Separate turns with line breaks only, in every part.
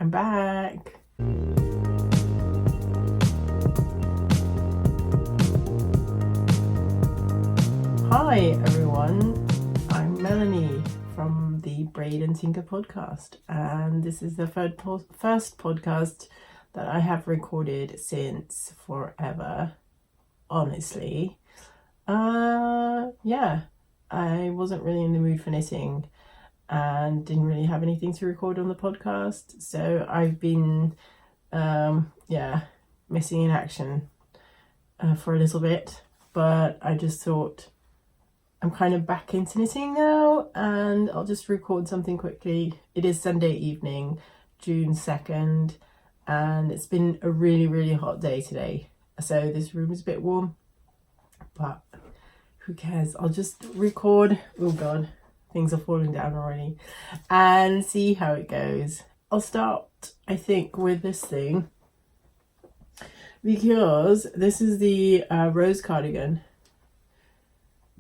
I'm back. Hi everyone, I'm Melanie from the Braid Tinker podcast, and this is the first podcast that I have recorded since forever, honestly. Yeah, I wasn't really in the mood for knitting and didn't really have anything to record on the podcast, so I've been missing in action for a little bit, but I just thought I'm kind of back into knitting now and I'll just record something quickly. It is Sunday evening, June 2nd, and it's been a really hot day today, so this room is a bit warm, but who cares? I'll just record. Oh god, things are falling down already, and see how it goes. I'll start, I think, with this thing because this is the rose cardigan,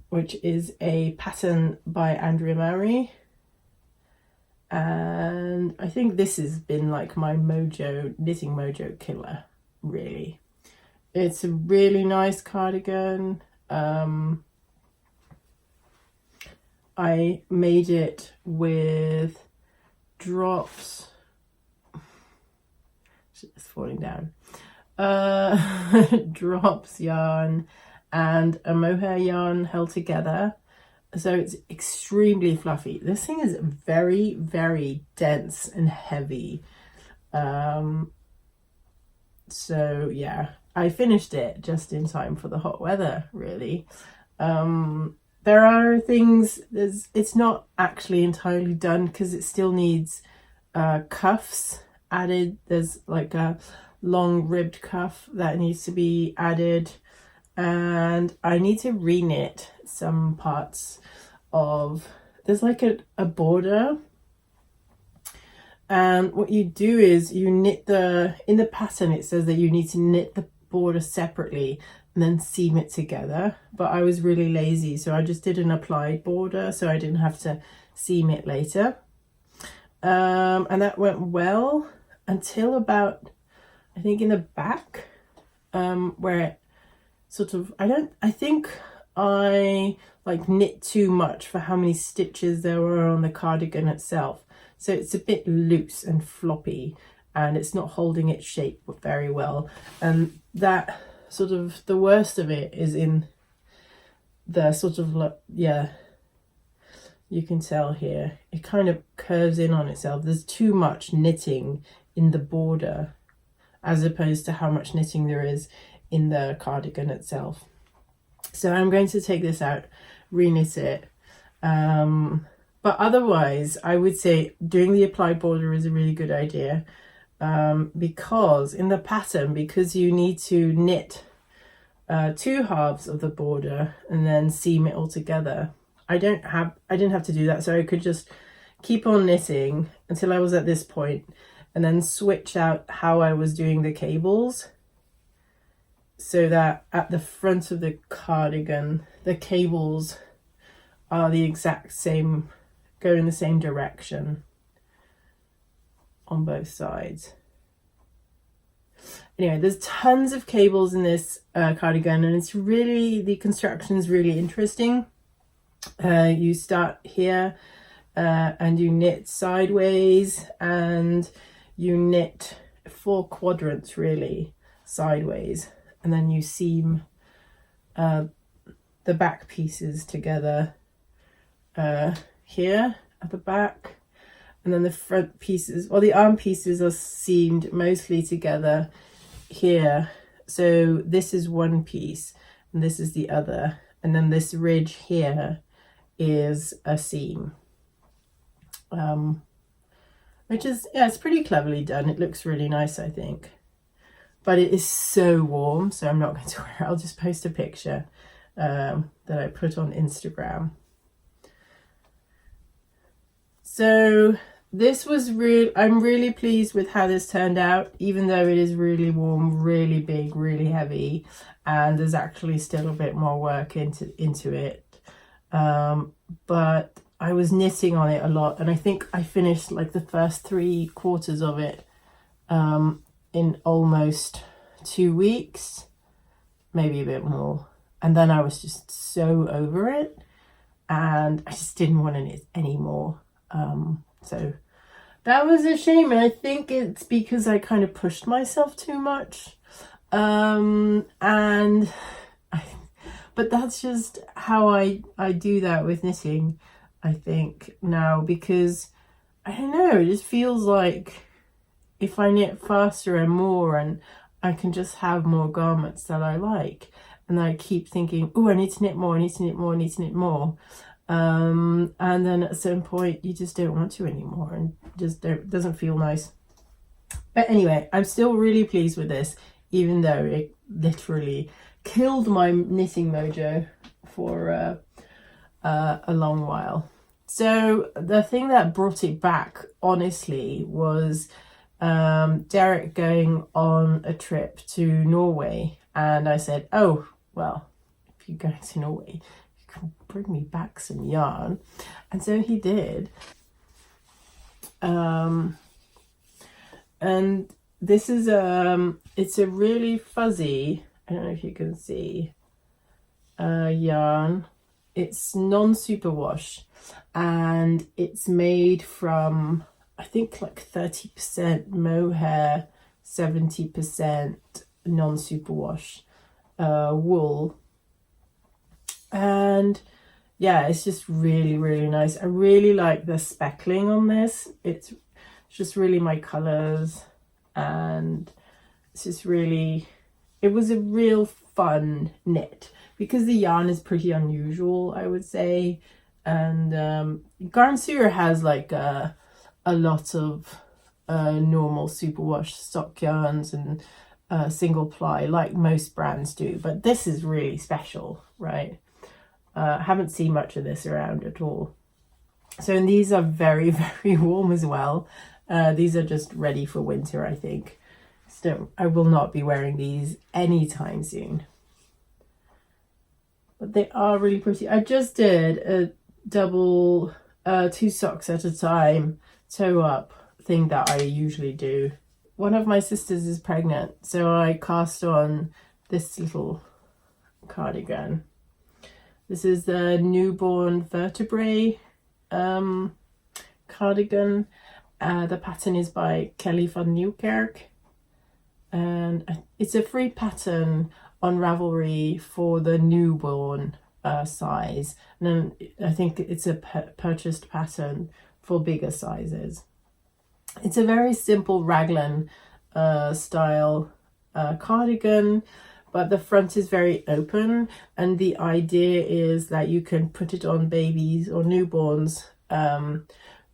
which is a pattern by Andrea Mowry, and I think this has been like my Mojo, knitting Mojo killer, really. It's a really nice cardigan. I made it with drops, it's falling down, drops yarn and a mohair yarn held together, so it's extremely fluffy. This thing is very dense and heavy, so yeah, I finished it just in time for the hot weather, really. There are things, it's not actually entirely done because it still needs cuffs added. There's like a long ribbed cuff that needs to be added, and I need to reknit some parts of, there's like a border, and what you do is you knit in the pattern it says that you need to knit the border separately and then seam it together, but I was really lazy, so I just did an applied border so I didn't have to seam it later, and that went well until about, I think, in the back, where it sort of, I think I like knit too much for how many stitches there were on the cardigan itself, so it's a bit loose and floppy and it's not holding its shape very well, and that sort of, the worst of it is in the sort of, yeah, you can tell here it kind of curves in on itself. There's too much knitting in the border as opposed to how much knitting there is in the cardigan itself. So I'm going to take this out, reknit it, but otherwise I would say doing the applied border is a really good idea, because in the pattern, because you need to knit two halves of the border and then seam it all together, I didn't have to do that, so I could just keep on knitting until I was at this point and then switch out how I was doing the cables, so that at the front of the cardigan the cables are the exact same, go in the same direction on both sides. Anyway, there's tons of cables in this cardigan, and it's really, the construction is really interesting. You start here and you knit sideways, and you knit 4 quadrants really sideways, and then you seam the back pieces together here at the back, and then the front pieces, or the arm pieces, are seamed mostly together here. So this is one piece and this is the other, and then this ridge here is a seam, which is, yeah, it's pretty cleverly done. It looks really nice, I think, but it is so warm, so I'm not going to wear it. I'll just post a picture that I put on Instagram. So this was I'm really pleased with how this turned out, even though it is really warm, really big, really heavy, and there's actually still a bit more work into it. But I was knitting on it a lot, and I think I finished like the first 3/4 of it in almost 2 weeks, maybe a bit more. And then I was just so over it, and I just didn't want to knit anymore. So that was a shame, and I think it's because I kind of pushed myself too much. But that's just how I do that with knitting, I think, now, because I don't know, it just feels like if I knit faster and more, and I can just have more garments that I like, and I keep thinking, oh, I need to knit more, I need to knit more, I need to knit more. And then at a certain point you just don't want to anymore, and just doesn't feel nice. But anyway, I'm still really pleased with this, even though it literally killed my knitting mojo for a long while. So the thing that brought it back, honestly, was Derek going on a trip to Norway, and I said, oh, well, if you're going to Norway, you can bring me back some yarn. And so he did. And this is it's a really fuzzy, I don't know if you can see, yarn. It's non-superwash, and it's made from, I think, like 30% mohair, 70% non-superwash wool. And yeah, it's just really, really nice. I really like the speckling on this. It's just really my colors, and it's just really, it was a real fun knit because the yarn is pretty unusual, I would say. And Garnsura has like a lot of normal superwash stock yarns and single ply, like most brands do, but this is really special, right? I haven't seen much of this around at all. So, and these are very, very warm as well. These are just ready for winter, I think. So I will not be wearing these anytime soon. But they are really pretty. I just did a double 2 socks at a time toe up thing that I usually do. One of my sisters is pregnant, so I cast on this little cardigan. This is the newborn vertebrae cardigan. The pattern is by Kelly van Nieuwkerk, and it's a free pattern on Ravelry for the newborn size, and then I think it's a purchased pattern for bigger sizes. It's a very simple raglan style cardigan, but the front is very open, and the idea is that you can put it on babies or newborns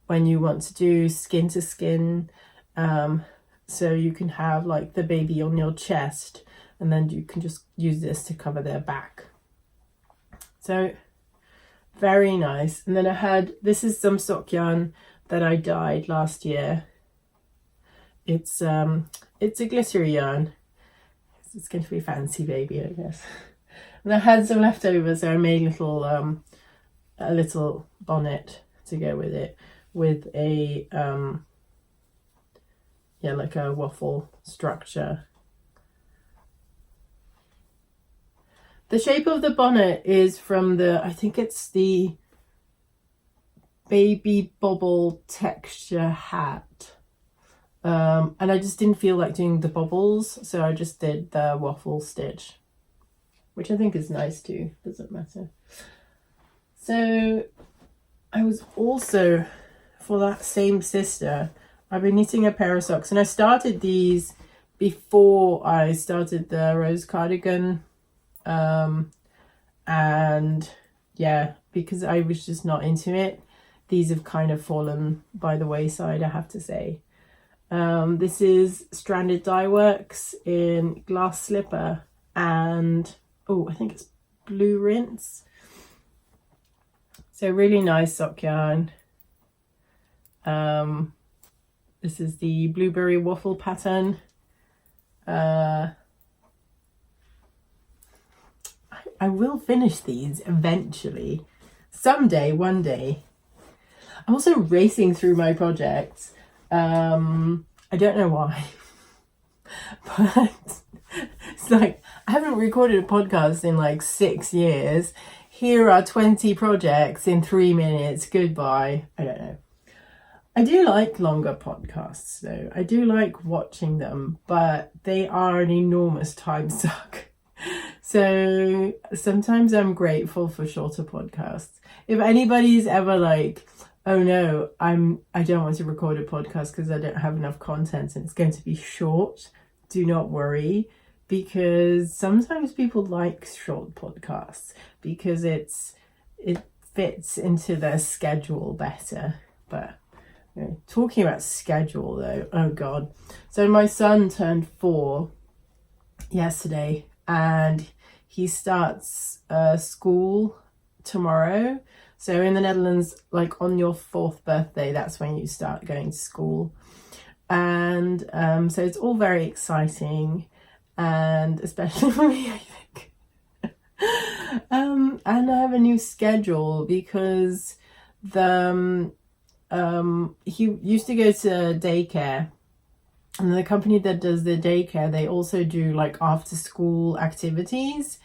when you want to do skin to skin, so you can have like the baby on your chest, and then you can just use this to cover their back. So very nice. And then I had, this is some sock yarn that I dyed last year. It's a glittery yarn. It's going to be a fancy baby, I guess. And I had some left over, so I made a little bonnet to go with it, with a yeah, like a waffle structure. The shape of the bonnet is from the, I think it's the Baby Bobble texture hat. And I just didn't feel like doing the bobbles, so I just did the waffle stitch, which I think is nice too, doesn't matter. So I was also, for that same sister, I've been knitting a pair of socks, and I started these before I started the rose cardigan, and yeah, because I was just not into it, these have kind of fallen by the wayside, I have to say. This is Stranded Dye Works in Glass Slipper and, oh, I think it's Blue Rinse. So really nice sock yarn. This is the Blueberry Waffle pattern. I will finish these eventually. Someday, one day. I'm also racing through my projects. I don't know why. But it's like, I haven't recorded a podcast in like 6 years. Here are 20 projects in 3 minutes. Goodbye. I don't know. I do like longer podcasts though. I do like watching them, but they are an enormous time suck. So sometimes I'm grateful for shorter podcasts. If anybody's ever like, oh no, I don't want to record a podcast because I don't have enough content and it's going to be short, do not worry, because sometimes people like short podcasts because it fits into their schedule better. But talking about schedule though, oh god. So my son turned 4 yesterday and he starts school tomorrow. So in the Netherlands, like on your 4th birthday, that's when you start going to school. And so it's all very exciting, and especially for me, I think. And I have a new schedule because he used to go to daycare, and the company that does the daycare, they also do like after school activities,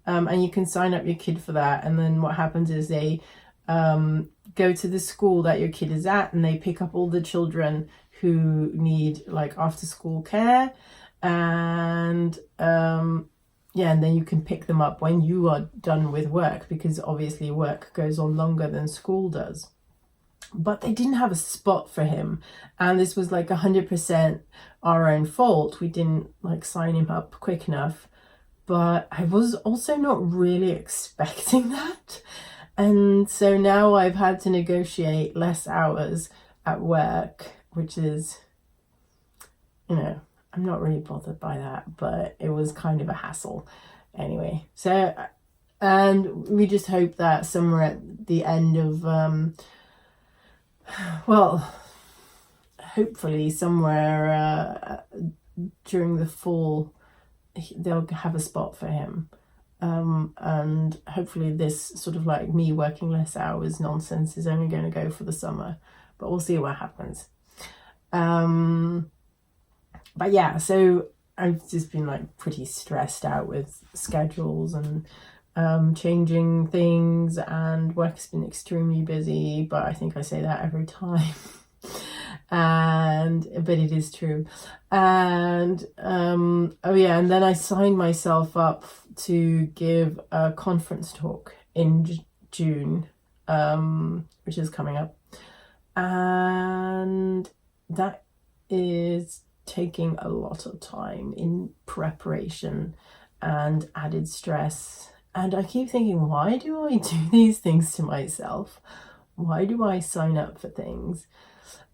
and you can sign up your kid for that. And then what happens is they go to the school that your kid is at, and they pick up all the children who need like after school care, and and then you can pick them up when you are done with work, because obviously work goes on longer than school does. But they didn't have a spot for him, and this was like 100% our own fault. We didn't like sign him up quick enough, but I was also not really expecting that. And so now I've had to negotiate less hours at work, which is, I'm not really bothered by that, but it was kind of a hassle anyway. So, and we just hope that somewhere at the end of, hopefully somewhere during the fall, they'll have a spot for him. And hopefully this sort of like me working less hours nonsense is only going to go for the summer, but we'll see what happens. But yeah, so I've just been like pretty stressed out with schedules and changing things, and work's been extremely busy, but I think I say that every time. But it is true. And and then I signed myself up to give a conference talk in June, which is coming up, and that is taking a lot of time in preparation and added stress. And I keep thinking, why do I do these things to myself? Why do I sign up for things?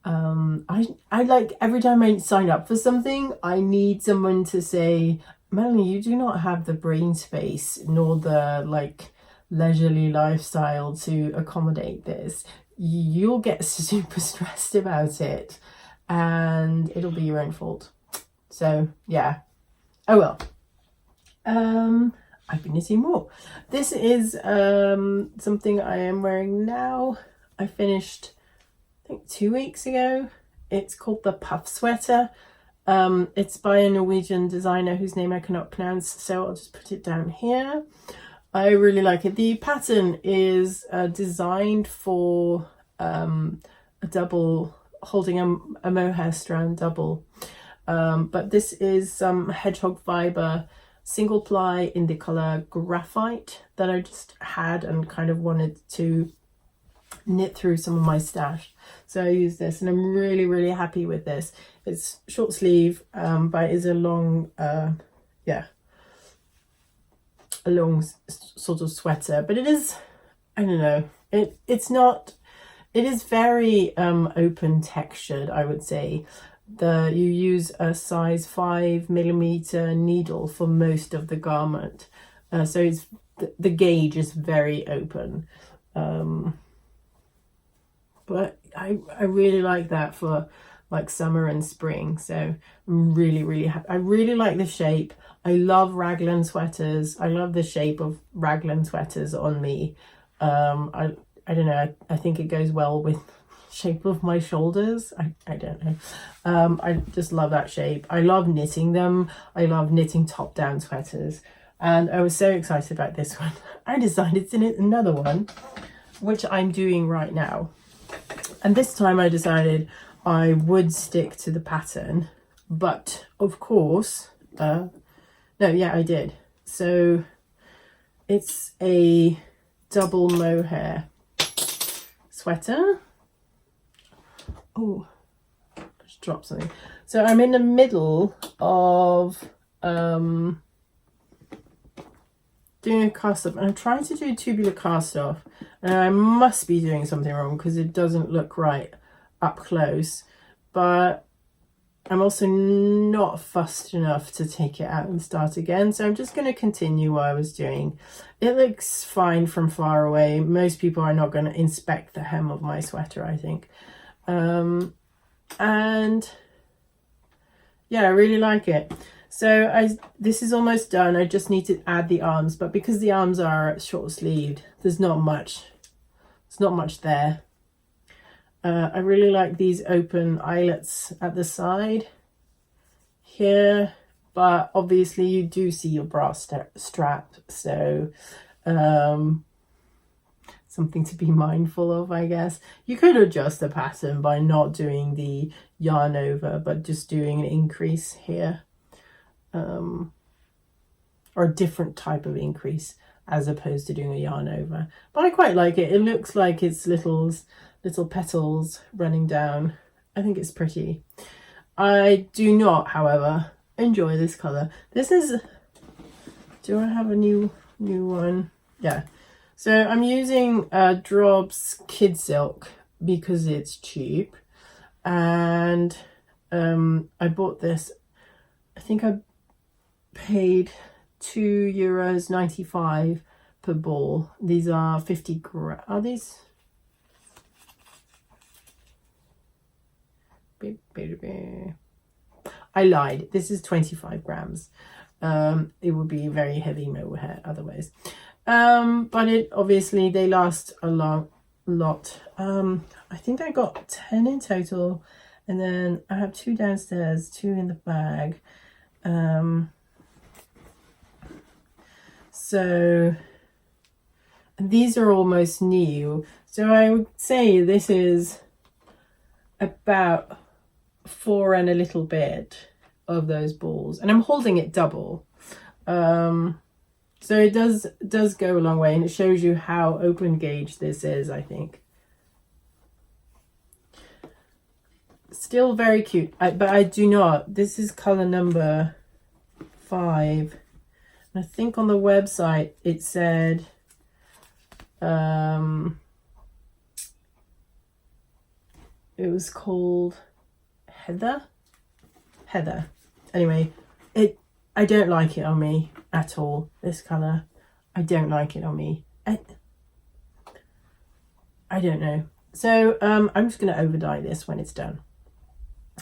I like every time I sign up for something, I need someone to say, Melanie, you do not have the brain space nor the like leisurely lifestyle to accommodate this. You'll get super stressed about it, and it'll be your own fault. So yeah. Oh well. I've been knitting more. This is something I am wearing now. I finished, I think 2 weeks ago. It's called the Puff Sweater. It's by a Norwegian designer whose name I cannot pronounce, so I'll just put it down here. I really like it. The pattern is designed for a double, holding a mohair strand double. But this is some hedgehog fiber single ply in the color graphite that I just had and kind of wanted to knit through some of my stash. So I use this, and I'm really, really happy with this. It's short sleeve, but it is a long, a long sort of sweater. But it is, I don't know, it is very open textured, I would say. You use a size 5mm needle for most of the garment, so it's the gauge is very open, but I really like that for like summer and spring. So I'm really, really happy. I really like the shape. I love raglan sweaters. I love the shape of raglan sweaters on me. I don't know, I think it goes well with shape of my shoulders. I don't know. I just love that shape. I love knitting them. I love knitting top down sweaters. And I was so excited about this one. I decided to knit another one, which I'm doing right now. And this time I decided I would stick to the pattern, but of course, no, yeah, I did. So it's a double mohair sweater. Oh, just dropped something. So I'm in the middle of doing a cast off, and I'm trying to do a tubular cast off, and I must be doing something wrong because it doesn't look right up close, but I'm also not fussed enough to take it out and start again, so I'm just going to continue what I was doing. It looks fine from far away. Most people are not going to inspect the hem of my sweater, I think. And yeah, I really like it. So this is almost done. I just need to add the arms, but because the arms are short sleeved, there's not much there. I really like these open eyelets at the side here, but obviously you do see your bra strap, so something to be mindful of, I guess. You could adjust the pattern by not doing the yarn over, but just doing an increase here, or a different type of increase as opposed to doing a yarn over. But I quite like it. It looks like it's little petals running down. I think it's pretty. I do not, however, enjoy this color. This is, do I have a new one? Yeah. So I'm using Drob's Kid Silk because it's cheap, and I bought this. I think I paid €2.95 per ball. These are 50 grams. Are these? I lied. This is 25 grams. It would be very heavy mohair otherwise. But obviously they last a lot. I think I got 10 in total, and then I have 2 downstairs, 2 in the bag. So these are almost new. So I would say this is about 4 and a little bit of those balls, and I'm holding it double. So it does go a long way, and it shows you how open gauge this is, I think. Still very cute, but I do not. This is color number 5. And I think on the website it said it was called Heather. Anyway, I don't like it on me at all, this colour. I don't like it on me. I don't know. So I'm just going to over dye this when it's done.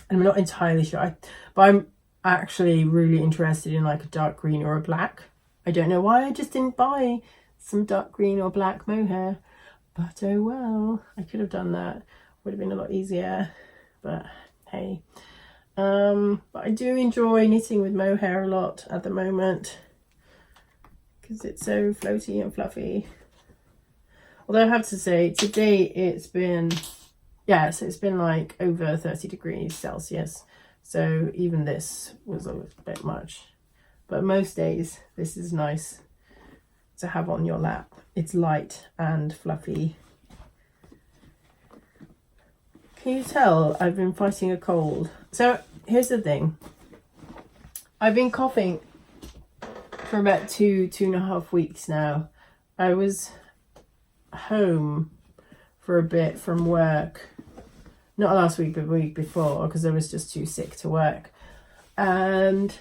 I'm not entirely sure, but I'm actually really interested in like a dark green or a black. I don't know why I just didn't buy some dark green or black mohair, but oh well, I could have done that. Would have been a lot easier, but hey. But I do enjoy knitting with mohair a lot at the moment because it's so floaty and fluffy. Although I have to say, today it's been, yeah, so it's been like over 30 degrees Celsius. So even this was a little bit much. But most days, this is nice to have on your lap. It's light and fluffy. Can you tell I've been fighting a cold? So here's the thing. I've been coughing for about 2.5 weeks now. I was home for a bit from work. Not last week, but the week before, because I was just too sick to work. And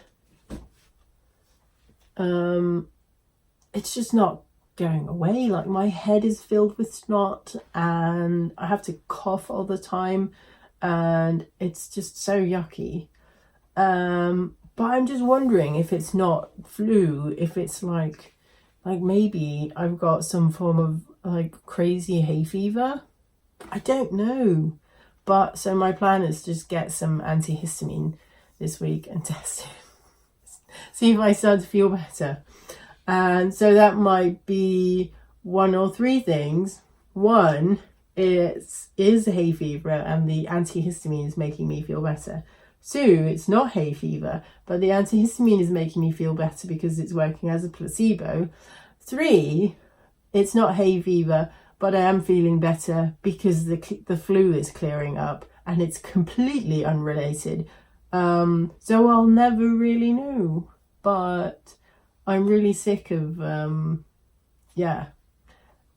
it's just not going away. Like, my head is filled with snot and I have to cough all the time, and it's just so yucky. But I'm just wondering if it's not flu, if it's like maybe I've got some form of like crazy hay fever. I don't know. But so my plan is to just get some antihistamine this week and test it. See if I start to feel better. And so that might be one or three things. One, is hay fever and the antihistamine is making me feel better. Two, it's not hay fever, but the antihistamine is making me feel better because it's working as a placebo. Three, it's not hay fever, but I am feeling better because the flu is clearing up and it's completely unrelated. So I'll never really know, but I'm really sick of,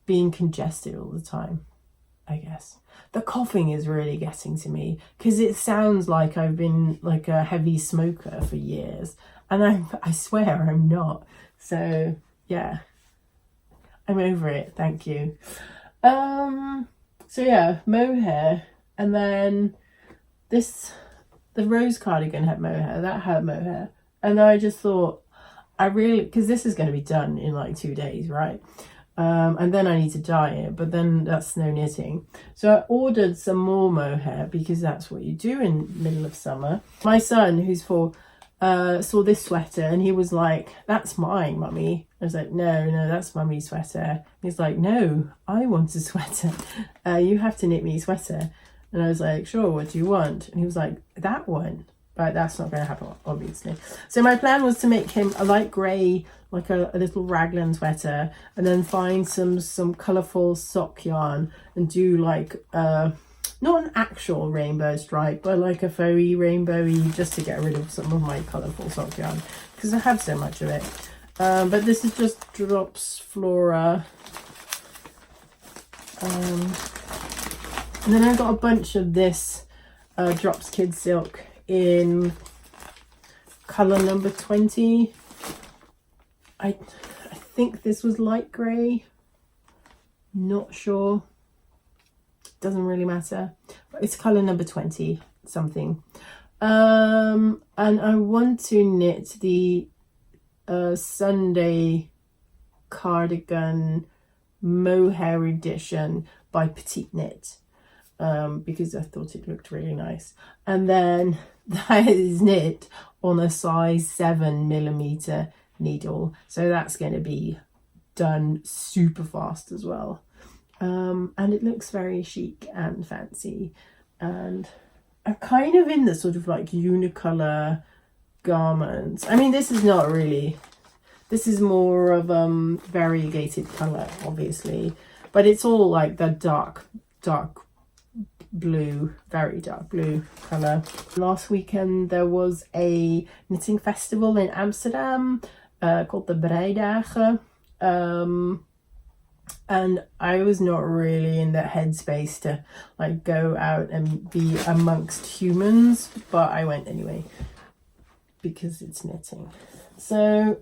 being congested all the time, I guess. The coughing is really getting to me because it sounds like I've been like a heavy smoker for years, and I swear I'm not. So yeah, I'm over it. Thank you. So yeah, mohair, and then the rose cardigan had mohair, that had mohair, and I just thought because this is going to be done in like 2 days, right? And then I need to dye it, but then that's no knitting. So I ordered some more mohair because that's what you do in the middle of summer. My son, who's 4, saw this sweater and he was like, "That's mine, mummy." I was like, no, that's mummy's sweater. He's like, "No, I want a sweater. You have to knit me a sweater." And I was like, "Sure, what do you want?" And he was like, "That one." But that's not going to happen, obviously. So my plan was to make him a light grey, like a little raglan sweater, and then find some colourful sock yarn and do like not an actual rainbow stripe, but like a faux rainbowy, just to get rid of some of my colourful sock yarn because I have so much of it. But this is just Drops Flora. And then I got a bunch of this Drops Kid Silk in colour number 20. I think this was light grey, not sure, doesn't really matter, but it's colour number 20 something. And I want to knit the Sunday cardigan mohair edition by Petite Knit, because I thought it looked really nice. And then that is knit on a size 7mm needle, so that's going to be done super fast as well. And it looks very chic and fancy, and I'm kind of in the sort of like unicolor garments. I mean, this is not really, this is more of variegated color, obviously, but it's all like the dark blue, very dark blue color. Last weekend there was a knitting festival in Amsterdam called the Braid Tinker, and I was not really in the headspace to like go out and be amongst humans, but I went anyway because it's knitting. So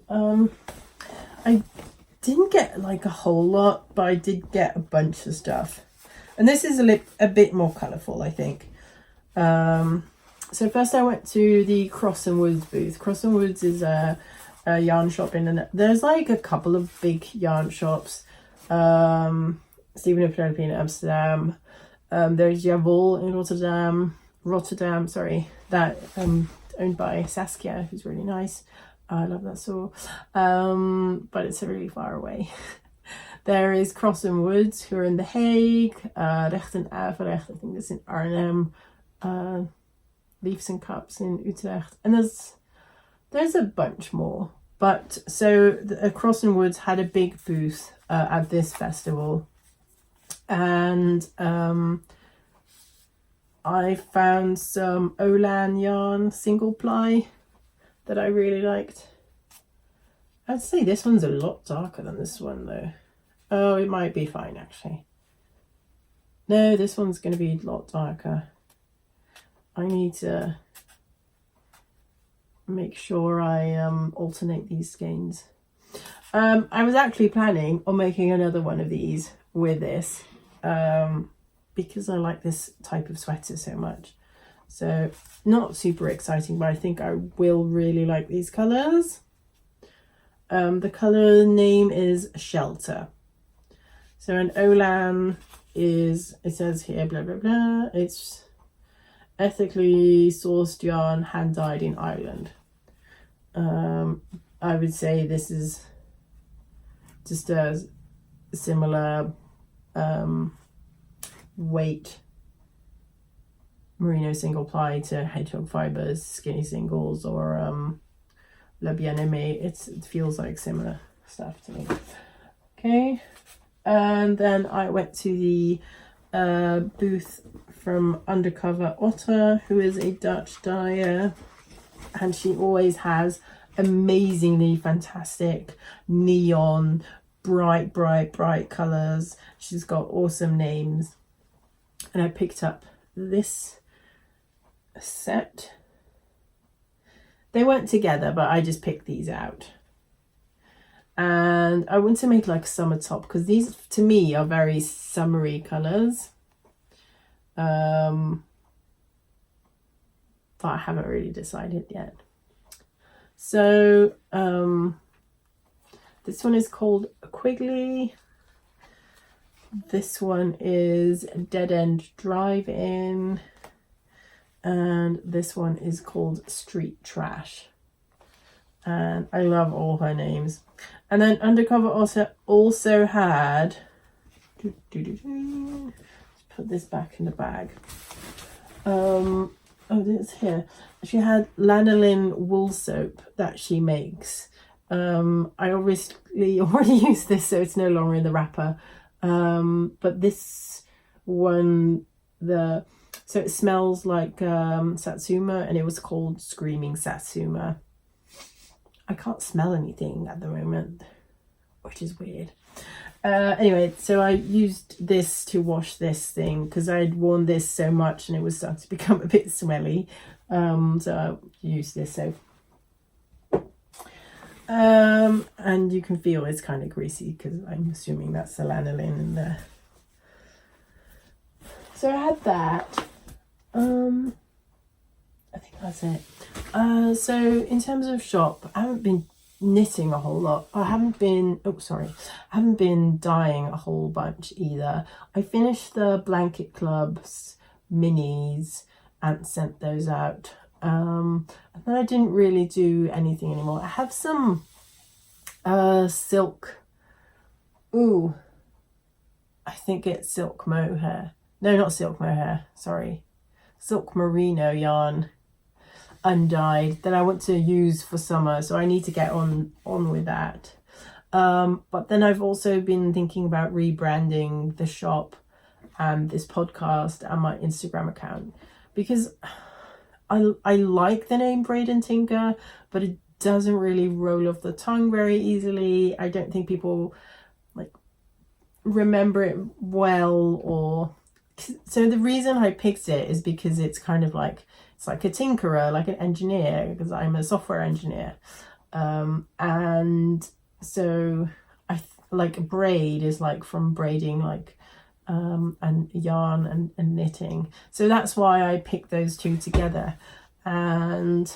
I didn't get like a whole lot, but I did get a bunch of stuff. And this is a bit more colourful, I think. So first I went to the Cross and Woods booth. Cross and Woods is a yarn shop there's like a couple of big yarn shops. Stephen and Penelope in Amsterdam. There's Jawohl in Rotterdam, sorry, that owned by Saskia, who's really nice. I love that store. But it's really far away. There is Cross and Woods, who are in The Hague, Recht en Averecht, I think that's in Arnhem, Leaves and Cups in Utrecht, and there's a bunch more. But so Cross and Woods had a big booth at this festival, and I found some Olan yarn single ply that I really liked. I'd say this one's a lot darker than this one though. Oh, it might be fine actually. No, this one's going to be a lot darker. I need to make sure I alternate these skeins. I was actually planning on making another one of these with this because I like this type of sweater so much. So not super exciting, but I think I will really like these colours. The colour name is Shelter. So an Olan is, it says here, blah, blah, blah. It's ethically sourced yarn, hand dyed in Ireland. I would say this is just a similar weight merino single ply to hedgehog fibers, skinny singles, or Le Bien-Aimé. It feels like similar stuff to me. Okay, and then I went to the booth from Undercover Otter, who is a Dutch dyer, and she always has amazingly fantastic neon bright colors. She's got awesome names, and I picked up this set. They weren't together, but I just picked these out, and I want to make like a summer top because these to me are very summery colors, but I haven't really decided yet. So this one is called Quigley. This one is Dead End Drive-In. And this one is called Street Trash. And I love all her names. And then Undercover also had... Let's put this back in the bag. Oh, this here. She had lanolin wool soap that she makes. I obviously already used this, so it's no longer in the wrapper. But this one, so it smells like Satsuma, and it was called Screaming Satsuma. I can't smell anything at the moment, which is weird. Anyway, so I used this to wash this thing because I'd worn this so much and it was starting to become a bit smelly. So I used this soap. And you can feel it's kind of greasy because I'm assuming that's the lanolin in there. So I had that. I think that's it. So in terms of shop, I haven't been knitting a whole lot. I haven't been dyeing a whole bunch either. I finished the Blanket Club's minis and sent those out. And then I didn't really do anything anymore. I have some silk. Ooh, I think it's silk mohair. No, not silk mohair. Sorry, silk merino yarn, undyed, that I want to use for summer. So I need to get on with that. But then I've also been thinking about rebranding the shop and this podcast and my Instagram account, because I like the name Braid Tinker, but it doesn't really roll off the tongue very easily. I don't think people like remember it well, or so the reason I picked it is because it's kind of like, it's like a tinkerer, like an engineer, because I'm a software engineer. And so I like braid is like from braiding, like and yarn and knitting. So that's why I picked those two together. And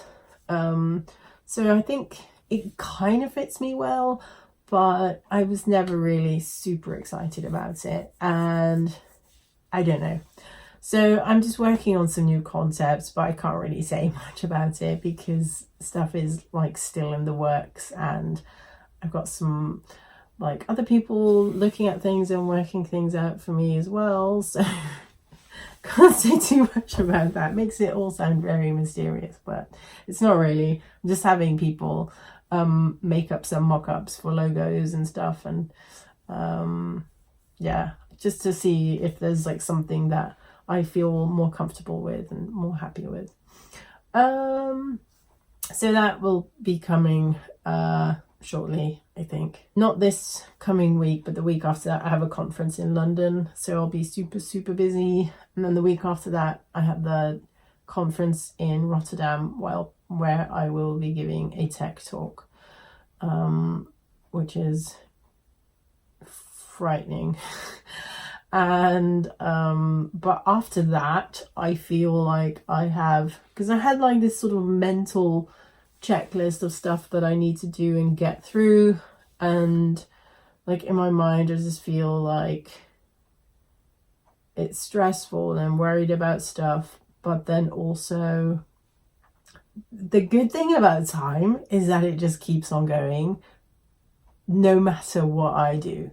so I think it kind of fits me well, but I was never really super excited about it. And I don't know. So I'm just working on some new concepts, but I can't really say much about it because stuff is like still in the works, and I've got some like other people looking at things and working things out for me as well. So can't say too much about that. Makes it all sound very mysterious, but it's not really. I'm just having people make up some mock-ups for logos and stuff, and yeah, just to see if there's like something that I feel more comfortable with and more happy with. So that will be coming shortly, I think. Not this coming week, but the week after that I have a conference in London, so I'll be super busy. And then the week after that I have the conference in Rotterdam, where I will be giving a tech talk, which is frightening. And but after that I feel like I have, because I had like this sort of mental checklist of stuff that I need to do and get through, and like in my mind I just feel like it's stressful and I'm worried about stuff, but then also the good thing about time is that it just keeps on going no matter what I do.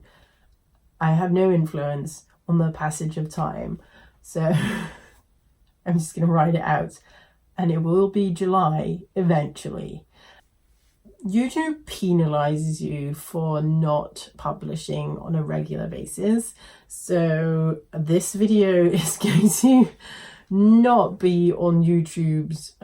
I have no influence on the passage of time, so I'm just going to write it out, and it will be July eventually. YouTube penalizes you for not publishing on a regular basis, so this video is going to not be on YouTube's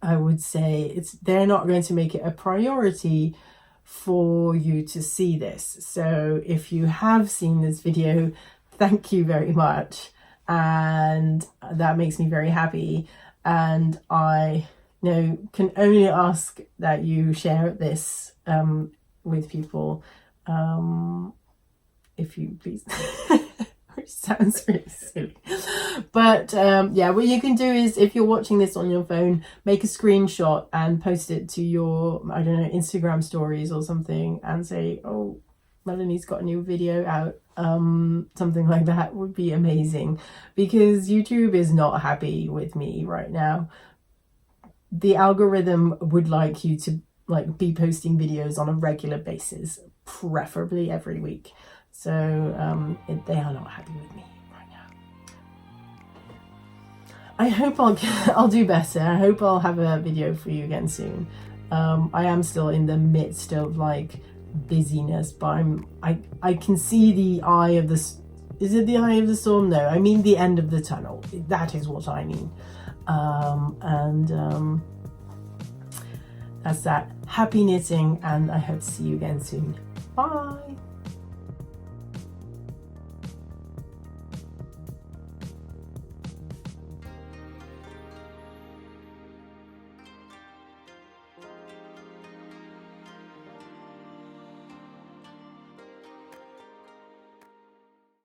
I would say they're not going to make it a priority for you to see this. So if you have seen this video, thank you very much, and that makes me very happy, and I can only ask that you share this with people, if you please. Which sounds really silly, but yeah, what you can do is, if you're watching this on your phone, make a screenshot and post it to your, I don't know, Instagram stories or something, and say, oh, Melanie's got a new video out. Something like that would be amazing, because YouTube is not happy with me right now. The algorithm would like you to be posting videos on a regular basis, preferably every week. So they are not happy with me right now. I hope I'll do better. I hope I'll have a video for you again soon. I am still in the midst of busyness, but I can see the eye of the, is it the eye of the storm? No, I mean the end of the tunnel. That is what I mean. That's that. Happy knitting, and I hope to see you again soon. Bye.